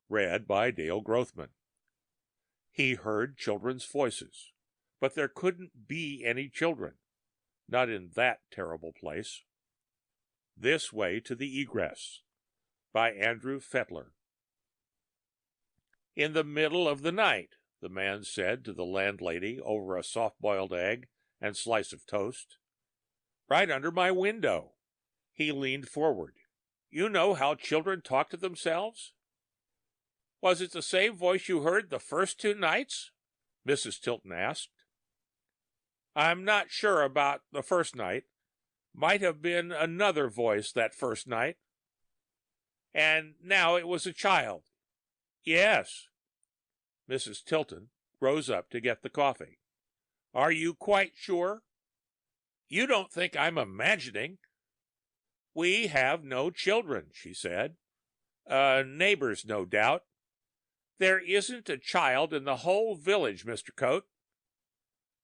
read by Dale Grothman. He heard children's voices, but there couldn't be any children, not in that terrible place. This Way to the Egress, by Andrew Fetler. In the middle of the night, the man said to the landlady over a soft-boiled egg and slice of toast. Right under my window. He leaned forward. You know how children talk to themselves? Was it the same voice you heard the first 2 nights? Mrs. Tilton asked. I'm not sure about the first night. Might have been another voice that first night. And now it was a child. Yes. Mrs. Tilton rose up to get the coffee. Are you quite sure? You don't think I'm imagining? We have no children, she said. Neighbors, no doubt. There isn't a child in the whole village, Mr. Coate.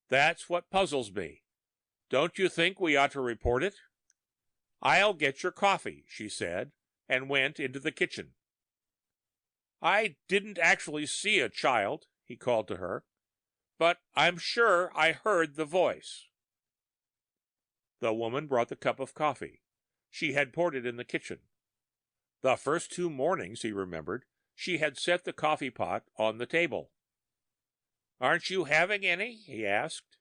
That's what puzzles me. Don't you think we ought to report it? I'll get your coffee, she said, and went into the kitchen. I didn't actually see a child, he called to her, but I'm sure I heard the voice. The woman brought the cup of coffee. She had poured it in the kitchen. The first 2 mornings, he remembered, she had set the coffee pot on the table. Aren't you having any? He asked.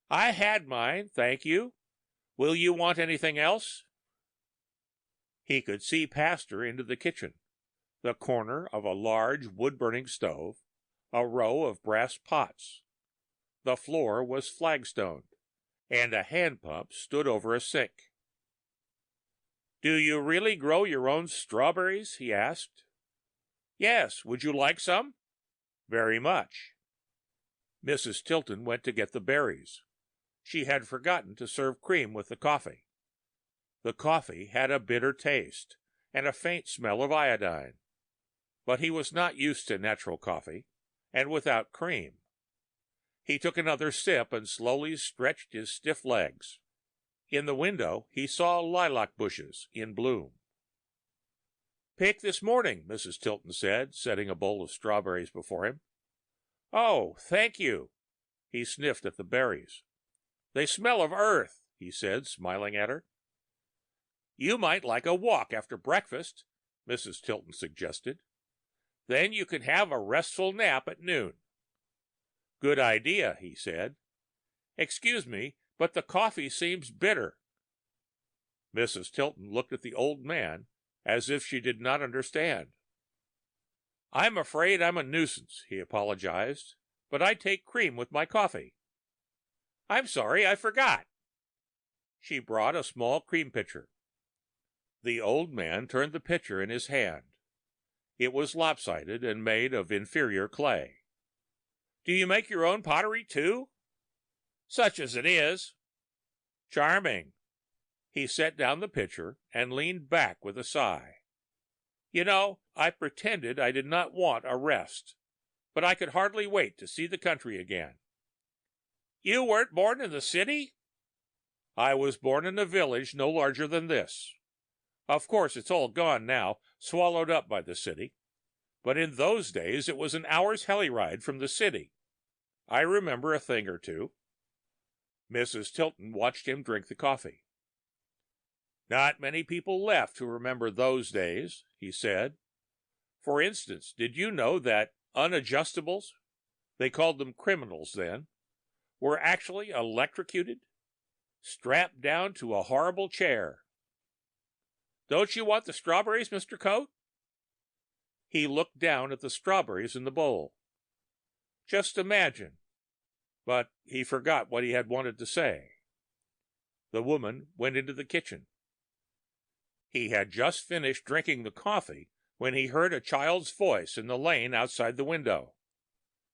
I had mine, thank you. Will you want anything else? He could see past her into the kitchen, the corner of a large wood-burning stove, a row of brass pots. The floor was flagstoned, and a hand pump stood over a sink. Do you really grow your own strawberries? He asked. Yes, would you like some? Very much. Mrs. Tilton went to get the berries. She had forgotten to serve cream with the coffee. The coffee had a bitter taste and a faint smell of iodine, but he was not used to natural coffee, and without cream. He took another sip and slowly stretched his stiff legs. In the window, he saw lilac bushes in bloom. Picked this morning, Mrs. Tilton said, setting a bowl of strawberries before him. Oh, thank you. He sniffed at the berries. They smell of earth, he said, smiling at her. You might like a walk after breakfast, Mrs. Tilton suggested. Then you could have a restful nap at noon. Good idea, he said. Excuse me, but the coffee seems bitter. Mrs. Tilton looked at the old man as if she did not understand. I'm afraid I'm a nuisance, he apologized, but I take cream with my coffee. I'm sorry, I forgot. She brought a small cream pitcher. The old man turned the pitcher in his hand. It was lopsided and made of inferior clay. Do you make your own pottery, too? Such as it is. Charming. He set down the pitcher and leaned back with a sigh. You know, I pretended I did not want a rest, but I could hardly wait to see the country again. You weren't born in the city? I was born in a village no larger than this. Of course, it's all gone now, swallowed up by the city. But in those days, it was an hour's heli ride from the city. I remember a thing or two. Mrs. Tilton watched him drink the coffee. Not many people left who remember those days, he said. For instance, did you know that unadjustables, they called them criminals then, were actually electrocuted, strapped down to a horrible chair? Don't you want the strawberries, Mr. Coate? He looked down at the strawberries in the bowl. Just imagine. But he forgot what he had wanted to say. The woman went into the kitchen. He had just finished drinking the coffee when he heard a child's voice in the lane outside the window.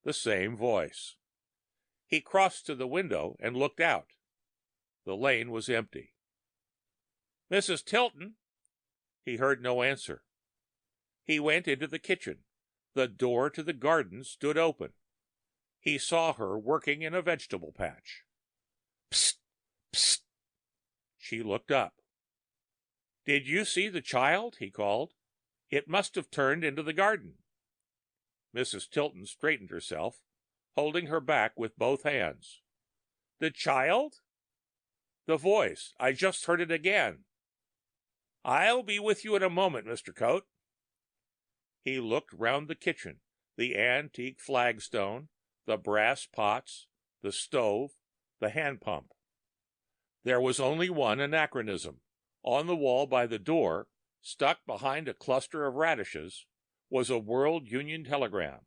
The same voice. He crossed to the window and looked out. The lane was empty. Mrs. Tilton? He heard no answer. He went into the kitchen. The door to the garden stood open. He saw her working in a vegetable patch. Psst! Psst! She looked up. Did you see the child? He called. It must have turned into the garden. Mrs. Tilton straightened herself, holding her back with both hands. The child? The voice. I just heard it again. I'll be with you in a moment, Mr. Coate. He looked round the kitchen, the antique flagstone, the brass pots, the stove, the hand pump. There was only one anachronism. On the wall by the door, stuck behind a cluster of radishes, was a World Union telegram.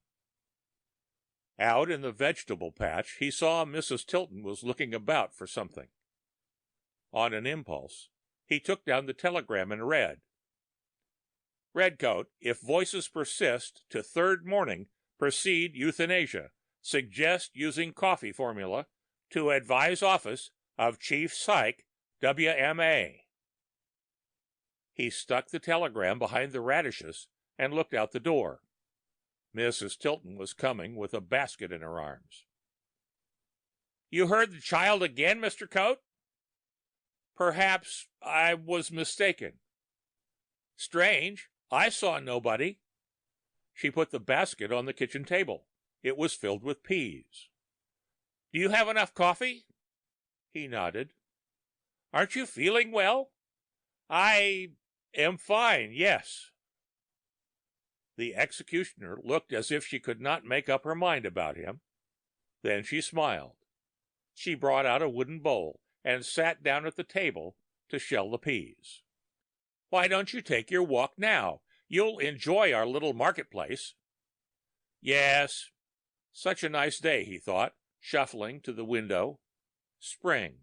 Out in the vegetable patch, he saw Mrs. Tilton was looking about for something. On an impulse, he took down the telegram and read, Redcoat, if voices persist to third morning, proceed euthanasia. Suggest using coffee formula to advise office of Chief Psych, WMA. He stuck the telegram behind the radishes and looked out the door. Mrs. Tilton was coming with a basket in her arms. You heard the child again, Mr. Coate? Perhaps I was mistaken. Strange. I saw nobody. She put the basket on the kitchen table. It was filled with peas. Do you have enough coffee? He nodded. Aren't you feeling well? I am fine, yes. The executioner looked as if she could not make up her mind about him. Then she smiled. She brought out a wooden bowl and sat down at the table to shell the peas. Why don't you take your walk now? You'll enjoy our little marketplace. Yes. Such a nice day, he thought, shuffling to the window. Spring.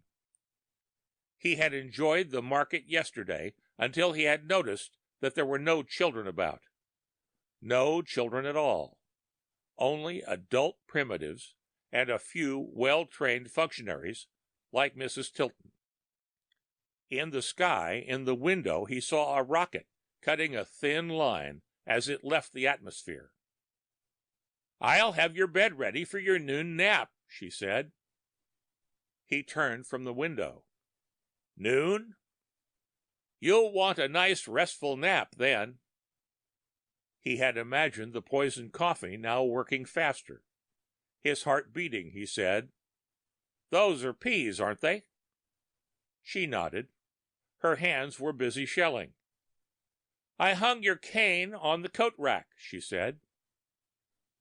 He had enjoyed the market yesterday until he had noticed that there were no children about. No children at all. Only adult primitives and a few well-trained functionaries like Mrs. Tilton. In the sky, in the window, he saw a rocket cutting a thin line as it left the atmosphere. I'll have your bed ready for your noon nap, she said. He turned from the window. Noon? You'll want a nice restful nap then. He had imagined the poisoned coffee now working faster. His heart beating, he said, Those are peas, aren't they? She nodded. Her hands were busy shelling. I hung your cane on the coat rack, she said.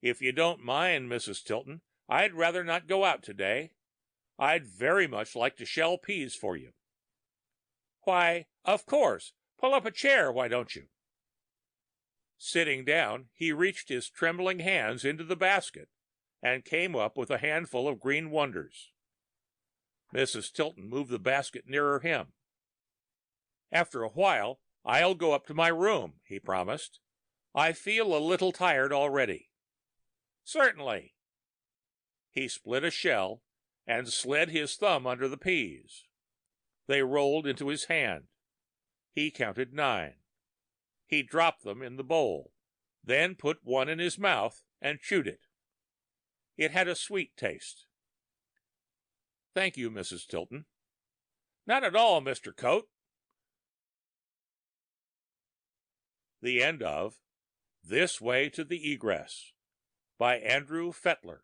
If you don't mind, Mrs. Tilton, I'd rather not go out today. I'd very much like to shell peas for you. Why, of course. Pull up a chair, why don't you? Sitting down, he reached his trembling hands into the basket and came up with a handful of green wonders. Mrs. Tilton moved the basket nearer him. After a while, I'll go up to my room, he promised. I feel a little tired already. Certainly. He split a shell and slid his thumb under the peas. They rolled into his hand. He counted 9. He dropped them in the bowl, then put one in his mouth and chewed it. It had a sweet taste. Thank you, Mrs. Tilton. Not at all, Mr. Coate. The end of This Way to the Egress by Andrew Fetler.